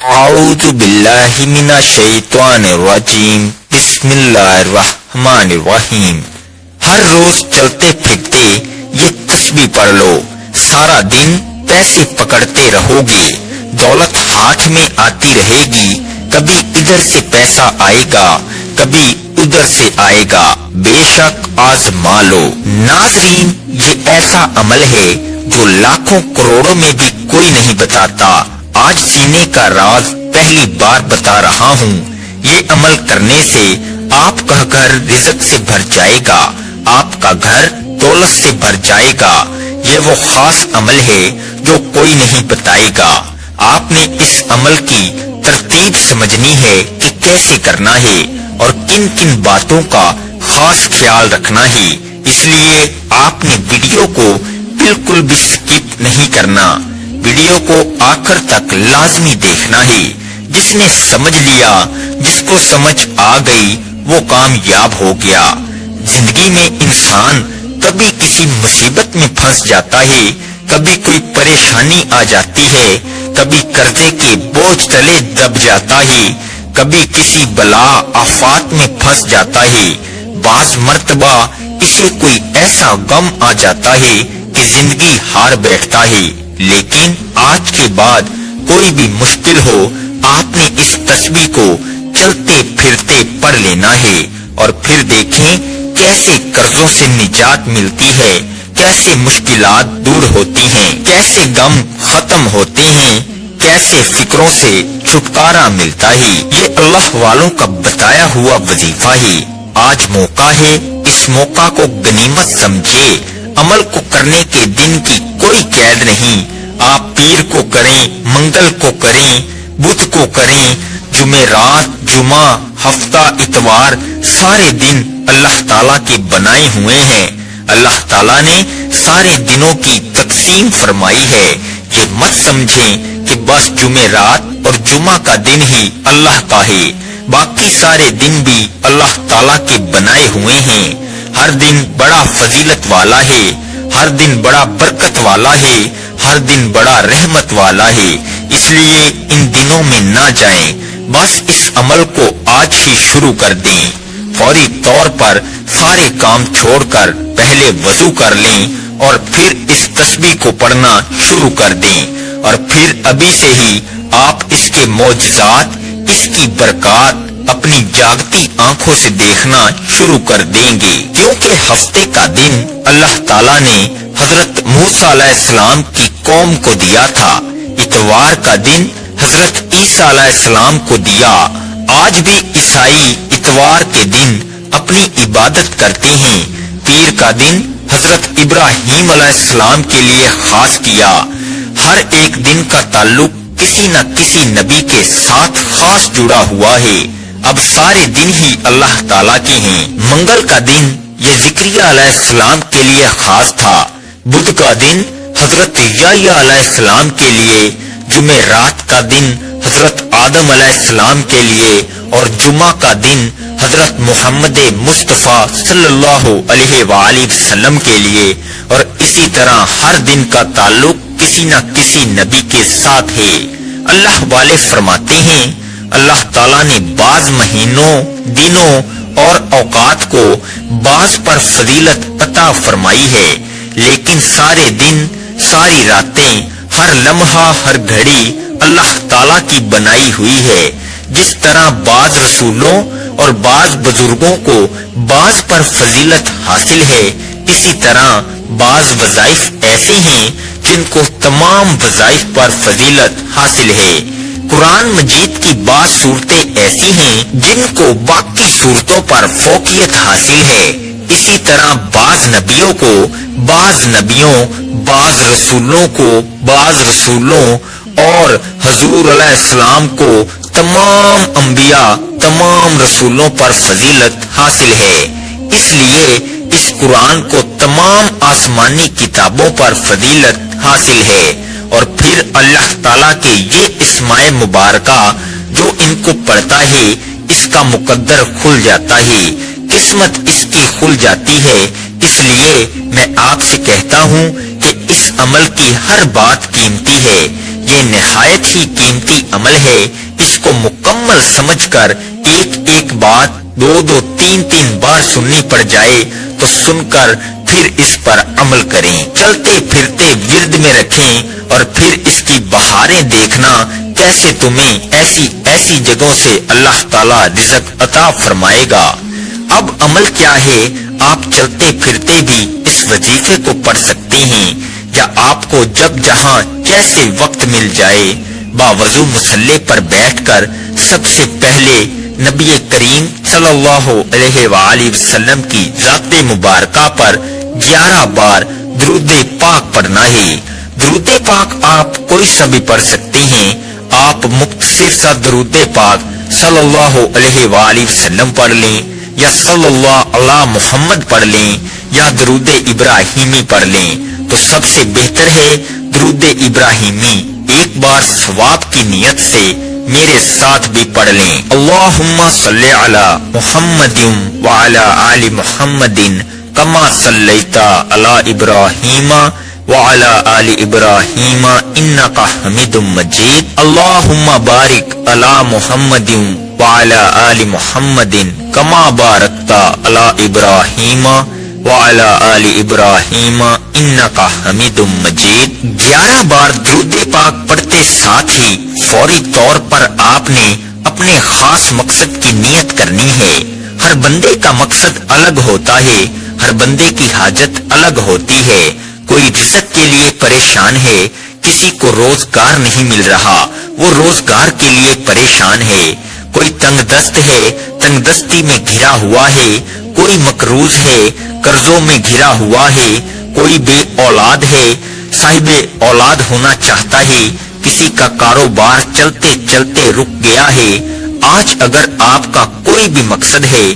اعوذ باللہ من الشیطان الرجیم بسم اللہ الرحمن الرحیم۔ ہر روز چلتے پھرتے یہ تسبیح پڑھ لو، سارا دن پیسے پکڑتے رہو گے، دولت ہاتھ میں آتی رہے گی، کبھی ادھر سے پیسہ آئے گا کبھی ادھر سے آئے گا، بے شک آزما لو۔ ناظرین، یہ ایسا عمل ہے جو لاکھوں کروڑوں میں بھی کوئی نہیں بتاتا۔ آج سینے کا راز پہلی بار بتا رہا ہوں۔ یہ عمل کرنے سے آپ کا گھر رزق سے بھر جائے گا، آپ کا گھر دولت سے بھر جائے گا۔ یہ وہ خاص عمل ہے جو کوئی نہیں بتائے گا۔ آپ نے اس عمل کی ترتیب سمجھنی ہے کہ کیسے کرنا ہے اور کن کن باتوں کا خاص خیال رکھنا ہے، اس لیے آپ نے ویڈیو کو بالکل بھی سکپ نہیں کرنا، ویڈیو کو آخر تک لازمی دیکھنا ہے۔ جس نے سمجھ لیا، جس کو سمجھ آ گئی، وہ کامیاب ہو گیا۔ زندگی میں انسان کبھی کسی مصیبت میں پھنس جاتا ہے، کبھی کوئی پریشانی آ جاتی ہے، کبھی قرضے کے بوجھ تلے دب جاتا ہے، کبھی کسی بلا آفات میں پھنس جاتا ہے، بعض مرتبہ اسے کوئی ایسا غم آ جاتا ہے کہ زندگی ہار بیٹھتا ہے۔ لیکن آج کے بعد کوئی بھی مشکل ہو، آپ نے اس تسبیح کو چلتے پھرتے پڑھ لینا ہے، اور پھر دیکھیں کیسے قرضوں سے نجات ملتی ہے، کیسے مشکلات دور ہوتی ہیں، کیسے غم ختم ہوتے ہیں، کیسے فکروں سے چھٹکارا ملتا ہے۔ یہ اللہ والوں کا بتایا ہوا وظیفہ ہے۔ آج موقع ہے، اس موقع کو غنیمت سمجھے۔ عمل کو کرنے کے دن کی کوئی قید نہیں، آپ پیر کو کریں، منگل کو کریں، بدھ کو کریں، جمعرات، جمعہ، ہفتہ، اتوار، سارے دن اللہ تعالیٰ کے بنائے ہوئے ہیں۔ اللہ تعالیٰ نے سارے دنوں کی تقسیم فرمائی ہے۔ یہ مت سمجھیں کہ بس جمعرات اور جمعہ کا دن ہی اللہ کا ہے، باقی سارے دن بھی اللہ تعالیٰ کے بنائے ہوئے ہیں۔ ہر دن بڑا فضیلت والا ہے، ہر دن بڑا برکت والا ہے، ہر دن بڑا رحمت والا ہے، اس لیے ان دنوں میں نہ جائیں، بس اس عمل کو آج ہی شروع کر دیں۔ فوری طور پر سارے کام چھوڑ کر پہلے وضو کر لیں اور پھر اس تسبیح کو پڑھنا شروع کر دیں، اور پھر ابھی سے ہی آپ اس کے معجزات، اس کی برکات اپنی جاگتی آنکھوں سے دیکھنا شروع کر دیں گے، کیونکہ ہفتے کا دن اللہ تعالیٰ نے حضرت موسیٰ علیہ السلام کی قوم کو دیا تھا، اتوار کا دن حضرت عیسیٰ علیہ السلام کو دیا۔ آج بھی عیسائی اتوار کے دن اپنی عبادت کرتے ہیں۔ پیر کا دن حضرت ابراہیم علیہ السلام کے لیے خاص کیا۔ ہر ایک دن کا تعلق کسی نہ کسی نبی کے ساتھ خاص جڑا ہوا ہے۔ اب سارے دن ہی اللہ تعالیٰ کے ہیں۔ منگل کا دن یہ زکریا علیہ السلام کے لیے خاص تھا، بدھ کا دن حضرت یحییٰ علیہ السلام کے لیے، جمعرات کا دن حضرت آدم علیہ السلام کے لیے، اور جمعہ کا دن حضرت محمد مصطفیٰ صلی اللہ علیہ وآلہ وسلم کے لیے، اور اسی طرح ہر دن کا تعلق کسی نہ کسی نبی کے ساتھ ہے۔ اللہ والے فرماتے ہیں، اللہ تعالیٰ نے بعض مہینوں، دنوں اور اوقات کو بعض پر فضیلت عطا فرمائی ہے، لیکن سارے دن، ساری راتیں، ہر لمحہ، ہر گھڑی اللہ تعالیٰ کی بنائی ہوئی ہے۔ جس طرح بعض رسولوں اور بعض بزرگوں کو بعض پر فضیلت حاصل ہے، اسی طرح بعض وظائف ایسے ہیں جن کو تمام وظائف پر فضیلت حاصل ہے۔ قرآن مجید کی بعض صورتیں ایسی ہیں جن کو باقی صورتوں پر فوقیت حاصل ہے، اسی طرح بعض نبیوں کو، بعض نبیوں، بعض رسولوں کو، بعض رسولوں اور حضور علیہ السلام کو، تمام انبیاء، تمام رسولوں پر فضیلت حاصل ہے۔ اس لیے اس قرآن کو تمام آسمانی کتابوں پر فضیلت حاصل ہے، اور پھر اللہ تعالیٰ کے یہ اسماء مبارکہ جو ان کو پڑھتا ہے، اس کا مقدر کھل جاتا ہے، قسمت اس کی کھل جاتی ہے۔ اس لیے میں آپ سے کہتا ہوں کہ اس عمل کی ہر بات قیمتی ہے، یہ نہایت ہی قیمتی عمل ہے، اس کو مکمل سمجھ کر ایک ایک بات 2 3 بار سننی پڑ جائے تو سن کر پھر اس پر عمل کریں، چلتے پھرتے ورد میں رکھیں اور پھر اس کی بہاریں دیکھنا کیسے تمہیں ایسی جگہوں سے اللہ تعالی رزق عطا فرمائے گا۔ اب عمل کیا ہے؟ آپ چلتے پھرتے بھی اس وظیفے کو پڑھ سکتے ہیں، یا آپ کو جب جہاں جیسے وقت مل جائے باوضو مصلی پر بیٹھ کر سب سے پہلے نبی کریم صلی اللہ علیہ وآلہ وسلم کی ذات مبارکہ پر 11 بار درود پاک پڑھنا ہے۔ درود پاک آپ کوئی سا بھی پڑھ سکتے ہیں، آپ مختصر سا درود پاک صلی اللہ علیہ وآلہ وسلم پڑھ لیں، یا صلی اللہ علی محمد پڑھ لیں، یا درود ابراہیمی پڑھ لیں، تو سب سے بہتر ہے درود ابراہیمی ایک بار ثواب کی نیت سے میرے ساتھ بھی پڑھ لیں۔ اللہم صلی علی محمد وعلی آل محمد کما صلیت علی ابراہیم وعلی آل ابراہیم انک حمید مجید۔ اللہم بارک علی محمد وعلی آل محمد کما بارکت علی ابراہیم وعلی آل ابراہیم انک حمید مجید۔ 11 بار درود پاک پڑھتے ساتھ ہی فوری طور پر آپ نے اپنے خاص مقصد کی نیت کرنی ہے۔ ہر بندے کا مقصد الگ ہوتا ہے، ہر بندے کی حاجت الگ ہوتی ہے۔ کوئی رزق کے لیے پریشان ہے، کسی کو روزگار نہیں مل رہا، وہ روزگار کے لیے پریشان ہے۔ کوئی تنگ دست ہے، تنگ دستی میں گھرا ہوا ہے، کوئی مقروض ہے، قرضوں میں گھرا ہوا ہے، کوئی بے اولاد ہے، صاحب اولاد ہونا چاہتا ہے، کسی کا کاروبار چلتے چلتے رک گیا ہے۔ آج اگر آپ کا کوئی بھی مقصد ہے،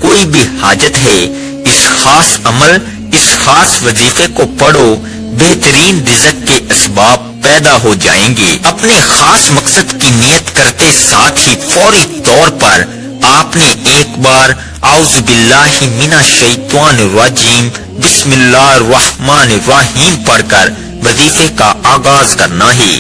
کوئی بھی حاجت ہے، اس خاص عمل، اس خاص وظیفے کو پڑھو، بہترین رزق کے اسباب پیدا ہو جائیں گے۔ اپنے خاص مقصد کی نیت کرتے ساتھ ہی فوری طور پر آپ نے ایک بار اعوذ باللہ من الشیطان الرجیم بسم اللہ الرحمن الرحیم پڑھ کر وظیفے کا آغاز کرنا ہے۔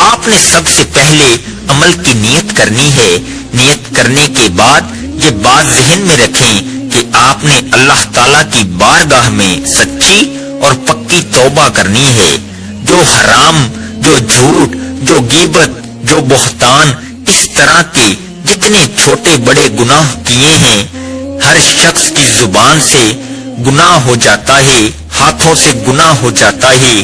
آپ نے سب سے پہلے عمل کی نیت کرنی ہے۔ نیت کرنے کے بعد یہ بات ذہن میں رکھیں کہ آپ نے اللہ تعالیٰ کی بارگاہ میں سچی اور پکی توبہ کرنی ہے۔ جو حرام، جو جھوٹ، جو غیبت، جو بہتان، اس طرح کے جتنے چھوٹے بڑے گناہ کیے ہیں، ہر شخص کی زبان سے گناہ ہو جاتا ہے، ہاتھوں سے گناہ ہو جاتا ہے،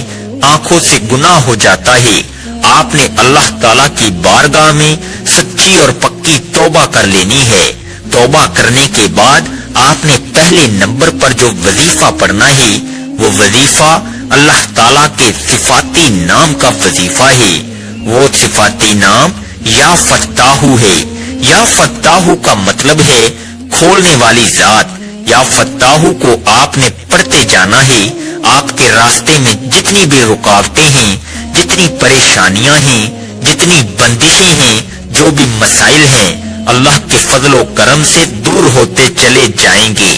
آنکھوں سے گناہ ہو جاتا ہے۔ آپ نے اللہ تعالیٰ کی بارگاہ میں سچی اور پکی توبہ کر لینی ہے۔ توبہ کرنے کے بعد آپ نے پہلے نمبر پر جو وظیفہ پڑھنا ہے، وہ وظیفہ اللہ تعالیٰ کے صفاتی نام کا وظیفہ ہے۔ وہ صفاتی نام یا فتاحو ہے۔ یا فتاحو کا مطلب ہے کھولنے والی ذات۔ یا فتاحو کو آپ نے پڑھتے جانا ہے۔ آپ کے راستے میں جتنی بھی رکاوٹیں ہیں، جتنی پریشانیاں ہیں، جتنی بندشیں ہیں، جو بھی مسائل ہیں، اللہ کے فضل و کرم سے دور ہوتے چلے جائیں گے۔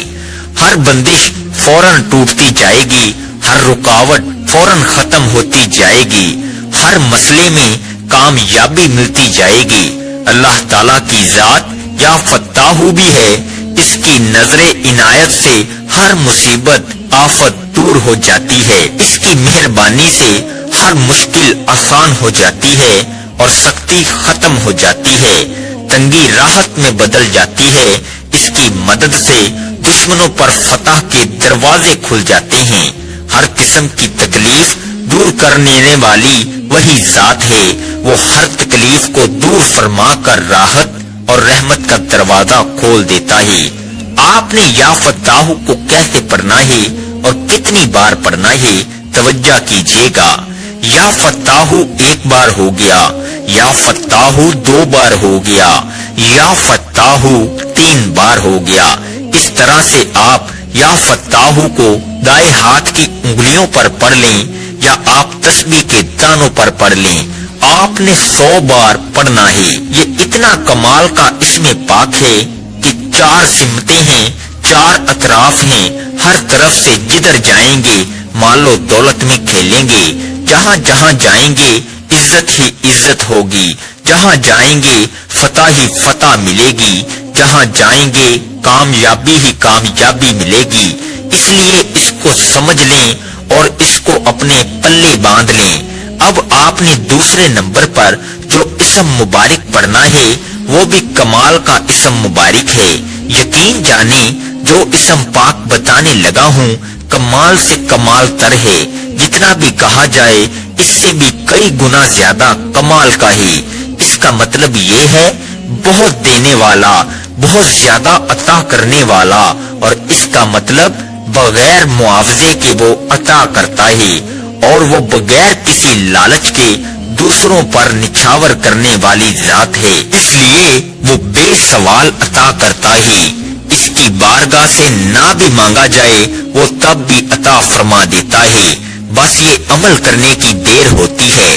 ہر بندش فوراً ٹوٹتی جائے گی، ہر رکاوٹ فوراً ختم ہوتی جائے گی، ہر مسئلے میں کامیابی ملتی جائے گی۔ اللہ تعالیٰ کی ذات یا فتاحو بھی ہے، اس کی نظر عنایت سے ہر مصیبت آفت دور ہو جاتی ہے۔ اس کی مہربانی سے ہر مشکل آسان ہو جاتی ہے اور سختی ختم ہو جاتی ہے، تنگی راحت میں بدل جاتی ہے۔ اس کی مدد سے دشمنوں پر فتح کے دروازے کھل جاتے ہیں۔ ہر قسم کی تکلیف دور کرنے والی وہی ذات ہے۔ وہ ہر تکلیف کو دور فرما کر راحت اور رحمت کا دروازہ کھول دیتا ہے۔ آپ نے یا فتاحو کو کیسے پڑھنا ہے اور کتنی بار پڑھنا ہے، توجہ کیجیے گا۔ یا فتاحو ایک بار ہو گیا، یا فتاحو 2 بار ہو گیا، یا فتاحو 3 بار ہو گیا۔ اس طرح سے آپ یا فتاحو کو دائیں ہاتھ کی انگلیوں پر پڑھ لیں، یا آپ تسبیح کے دانوں پر پڑھ لیں۔ آپ نے 100 بار پڑھنا ہے۔ یہ اتنا کمال کا اس میں پاک ہے کہ 4 سمتیں ہیں، 4 اطراف ہیں، ہر طرف سے جدھر جائیں گے مال و دولت میں کھیلیں گے، جہاں جہاں جائیں گے عزت ہی عزت ہوگی، جہاں جائیں گے فتح ہی فتح ملے گی، جہاں جائیں گے کامیابی ہی کامیابی ملے گی۔ اس لیے اس کو سمجھ لیں اور اس کو اپنے پلے باندھ لیں۔ اب آپ نے دوسرے نمبر پر جو اسم مبارک پڑھنا ہے وہ بھی کمال کا اسم مبارک ہے۔ یقین جانیں جو اسم پاک بتانے لگا ہوں کمال سے کمال تر ہے، جتنا بھی کہا جائے اس سے بھی کئی گنا زیادہ کمال کا ہے۔ اس کا مطلب یہ ہے بہت دینے والا، بہت زیادہ عطا کرنے والا، اور اس کا مطلب بغیر معاوضے کے وہ عطا کرتا ہے، اور وہ بغیر کسی لالچ کے دوسروں پر نچھاور کرنے والی ذات ہے، اس لیے وہ بے سوال عطا کرتا ہے۔ اس کی بارگاہ سے نہ بھی مانگا جائے وہ تب بھی عطا فرما دیتا ہے، بس یہ عمل کرنے کی دیر ہوتی ہے۔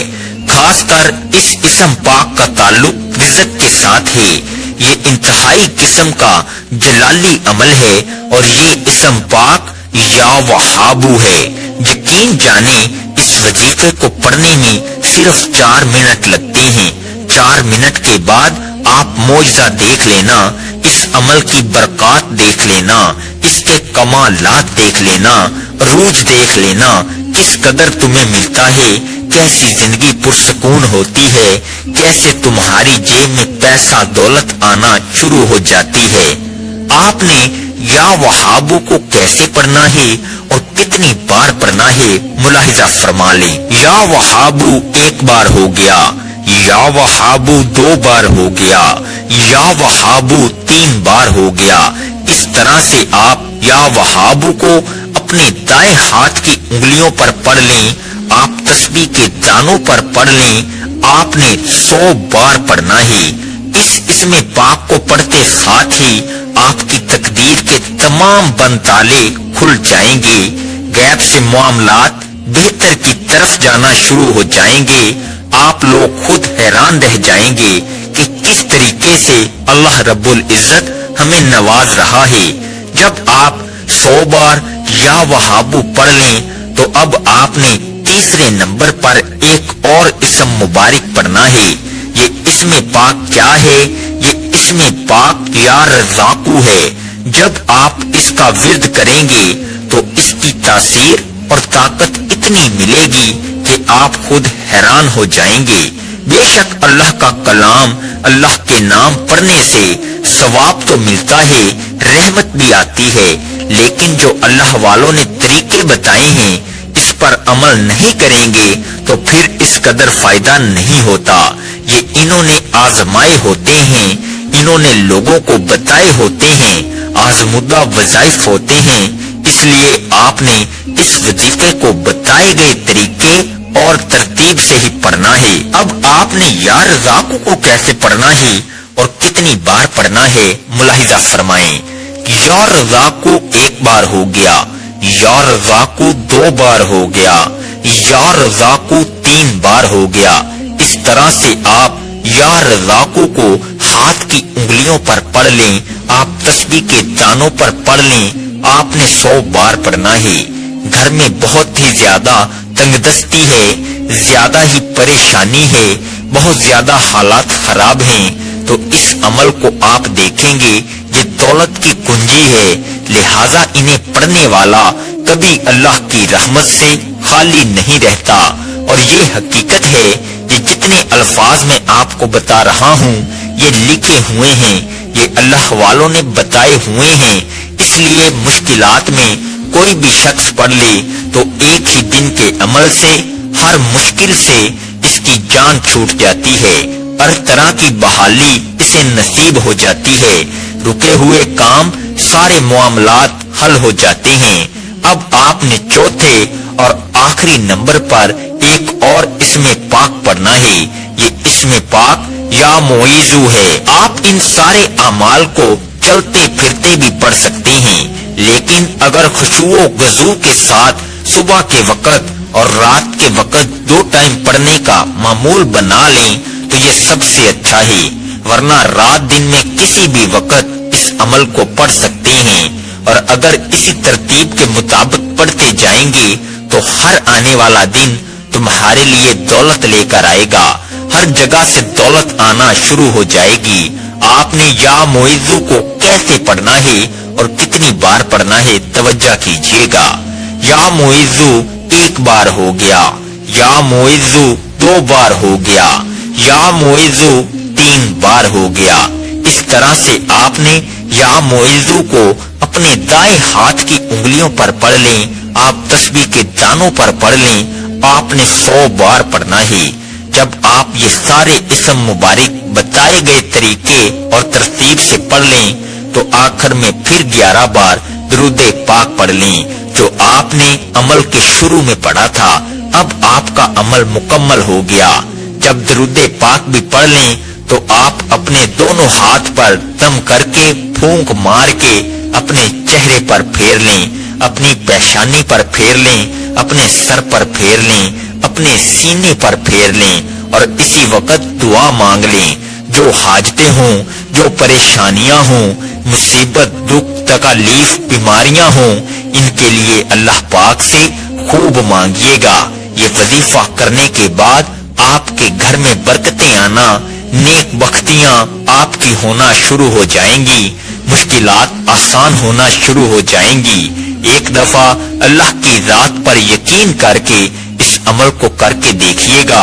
خاص کر اس اسم پاک کا تعلق رزق کے ساتھ ہے۔ یہ انتہائی قسم کا جلالی عمل ہے، اور یہ اسم پاک یا وہابو ہے۔ یقین جانیں اس وظیفے کو پڑھنے میں صرف 4 منٹ لگتے ہیں۔ 4 منٹ کے بعد آپ معجزہ دیکھ لینا، اس عمل کی برکات دیکھ لینا، اس کے کمالات دیکھ لینا، عروج دیکھ لینا، کس قدر تمہیں ملتا ہے، کیسی زندگی پرسکون ہوتی ہے، کیسے تمہاری جیب میں پیسہ دولت آنا شروع ہو جاتی ہے۔ آپ نے یا وہابو کو کیسے پڑھنا ہے اور کتنی بار پڑھنا ہے ملاحظہ فرما لیں۔ یا وہابو 1 بار ہو گیا، یا وہابو 2 بار ہو گیا، یا وہابو 3 بار ہو گیا۔ اس طرح سے آپ یا وہابو کو اپنے دائیں ہاتھ کی انگلیوں پر پڑھ لیں۔ آپ تسبیح کے دانوں پر پڑھ لیں۔ آپ نے 100 بار پڑھنا ہے۔ اس اسم پاک کو پڑھتے ساتھ ہی آپ کی تقدیر کے تمام بند تالے کھل جائیں گے، غیب سے معاملات بہتر کی طرف جانا شروع ہو جائیں گے۔ آپ لوگ خود حیران رہ جائیں گے کہ کس طریقے سے اللہ رب العزت ہمیں نواز رہا ہے۔ جب آپ 100 بار یا وہابو پڑھ لیں تو اب آپ نے تیسرے نمبر پر ایک اور اسم مبارک پڑھنا ہے۔ یہ اسم پاک کیا ہے؟ یہ اسم پاک یا رزاقو ہے۔ جب آپ اس کا ورد کریں گے تو اس کی تاثیر اور طاقت اتنی ملے گی کہ آپ خود حیران ہو جائیں گے۔ بے شک اللہ کا کلام، اللہ کے نام پڑھنے سے ثواب تو ملتا ہے، رحمت بھی آتی ہے، لیکن جو اللہ والوں نے طریقے بتائے ہیں اس پر عمل نہیں کریں گے تو پھر اس قدر فائدہ نہیں ہوتا۔ یہ انہوں نے آزمائے ہوتے ہیں، انہوں نے لوگوں کو بتائے ہوتے ہیں، آزمودہ وظائف ہوتے ہیں، اس لیے آپ نے اس وظیفے کو بتائے گئے طریقے اور ترتیب سے ہی پڑھنا ہے۔ اب آپ نے یا رزاقو کو کیسے پڑھنا ہے اور کتنی بار پڑھنا ہے ملاحظہ فرمائیں۔ یا رزاقو 1 بار ہو گیا، یا رزاقو 2 بار ہو گیا، یا رزاقو 3 بار ہو گیا۔ اس طرح سے آپ یا رزاقو کو ہاتھ کی انگلیوں پر پڑھ لیں، آپ تسبیح کے دانوں پر پڑھ لیں۔ آپ نے 100 بار پڑھنا ہے۔ گھر میں بہت ہی زیادہ تنگ دستی ہے، زیادہ ہی پریشانی ہے، بہت زیادہ حالات خراب ہیں، تو اس عمل کو آپ دیکھیں گے یہ دولت کی کنجی ہے، لہذا انہیں پڑھنے والا کبھی اللہ کی رحمت سے خالی نہیں رہتا۔ اور یہ حقیقت ہے کہ جتنے الفاظ میں آپ کو بتا رہا ہوں یہ لکھے ہوئے ہیں، یہ اللہ والوں نے بتائے ہوئے ہیں، اس لیے مشکلات میں کوئی بھی شخص پڑھ لے تو ایک ہی دن کے عمل سے ہر مشکل سے اس کی جان چھوٹ جاتی ہے، ہر طرح کی بحالی اسے نصیب ہو جاتی ہے، رکے ہوئے کام سارے معاملات حل ہو جاتے ہیں۔ اب آپ نے چوتھے اور آخری نمبر پر ایک اور اسم پاک پڑھنا ہے۔ یہ اسم پاک یا معیذو ہے۔ آپ ان سارے اعمال کو چلتے پھرتے بھی پڑھ سکتے ہیں، لیکن اگر خشوع و خضوع کے ساتھ صبح کے وقت اور رات کے وقت 2 ٹائم پڑھنے کا معمول بنا لیں تو یہ سب سے اچھا ہے، ورنہ رات دن میں کسی بھی وقت اس عمل کو پڑھ سکتے ہیں، اور اگر اسی ترتیب کے مطابق پڑھتے جائیں گے تو ہر آنے والا دن تمہارے لیے دولت لے کر آئے گا، ہر جگہ سے دولت آنا شروع ہو جائے گی۔ آپ نے یا معیذ کو کیسے پڑھنا ہے اور کتنی بار پڑھنا ہے توجہ کیجیے گا۔ یا معیذ ایک بار ہو گیا، یا معیذ 2 بار ہو گیا، یا معیذ 3 بار ہو گیا۔ اس طرح سے آپ نے یا معیذ کو اپنے دائیں ہاتھ کی انگلیوں پر پڑھ لیں، آپ تسبیح کے دانوں پر پڑھ لیں، آپ نے 100 بار پڑھنا ہے۔ جب آپ یہ سارے اسم مبارک بتائے گئے طریقے اور ترتیب سے پڑھ لیں تو آخر میں پھر 11 بار درود پاک پڑھ لیں جو آپ نے عمل کے شروع میں پڑھا تھا۔ اب آپ کا عمل مکمل ہو گیا۔ جب درود پاک بھی پڑھ لیں تو آپ اپنے دونوں ہاتھ پر دم کر کے پھونک مار کے اپنے چہرے پر پھیر لیں، اپنی پیشانی پر پھیر لیں، اپنے سر پر پھیر لیں، اپنے سینے پر پھیر لیں اور اسی وقت دعا مانگ لیں۔ جو حاجتیں ہوں، جو پریشانیاں ہوں، مصیبت، دکھ، تکالیف، بیماریاں ہوں، ان کے لیے اللہ پاک سے خوب مانگیے گا۔ یہ وظیفہ کرنے کے بعد آپ کے گھر میں برکتیں آنا، نیک بختیاں آپ کی ہونا شروع ہو جائیں گی، مشکلات آسان ہونا شروع ہو جائیں گی۔ ایک دفعہ اللہ کی ذات پر یقین کر کے اس عمل کو کر کے دیکھیے گا،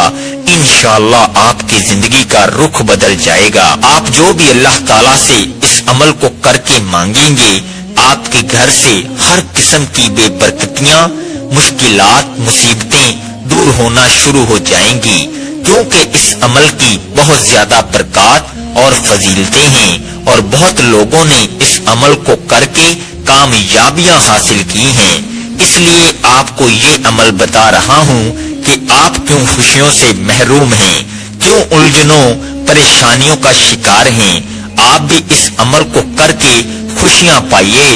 انشاءاللہ آپ کی زندگی کا رخ بدل جائے گا۔ آپ جو بھی اللہ تعالیٰ سے اس عمل کو کر کے مانگیں گے، آپ کے گھر سے ہر قسم کی بے برکتیاں، مشکلات، مصیبتیں دور ہونا شروع ہو جائیں گی، کیونکہ اس عمل کی بہت زیادہ برکات اور فضیلتیں ہیں اور بہت لوگوں نے اس عمل کو کر کے کامیابیاں حاصل کی ہیں۔ اس لیے آپ کو یہ عمل بتا رہا ہوں کہ آپ کیوں خوشیوں سے محروم ہیں، کیوں الجھنوں پریشانیوں کا شکار ہیں۔ آپ بھی اس عمل کو کر کے خوشیاں پائیے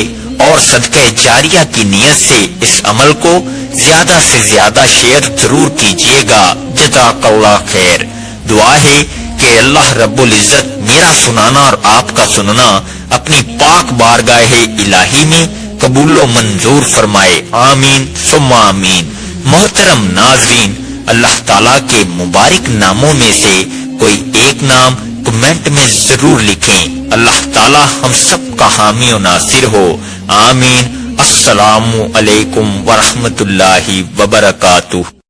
اور صدقہ جاریہ کی نیت سے اس عمل کو زیادہ سے زیادہ شیئر ضرور کیجیے گا۔ جزاک اللہ خیر۔ دعا ہے کہ اللہ رب العزت میرا سنانا اور آپ کا سننا اپنی پاک بارگاہ الہی میں قبول و منظور فرمائے، آمین ثم آمین۔ محترم ناظرین، اللہ تعالیٰ کے مبارک ناموں میں سے کوئی ایک نام کمنٹ میں ضرور لکھیں۔ اللہ تعالیٰ ہم سب کا حامی و ناصر ہو، آمین۔ السلام علیکم ورحمۃ اللہ وبرکاتہ۔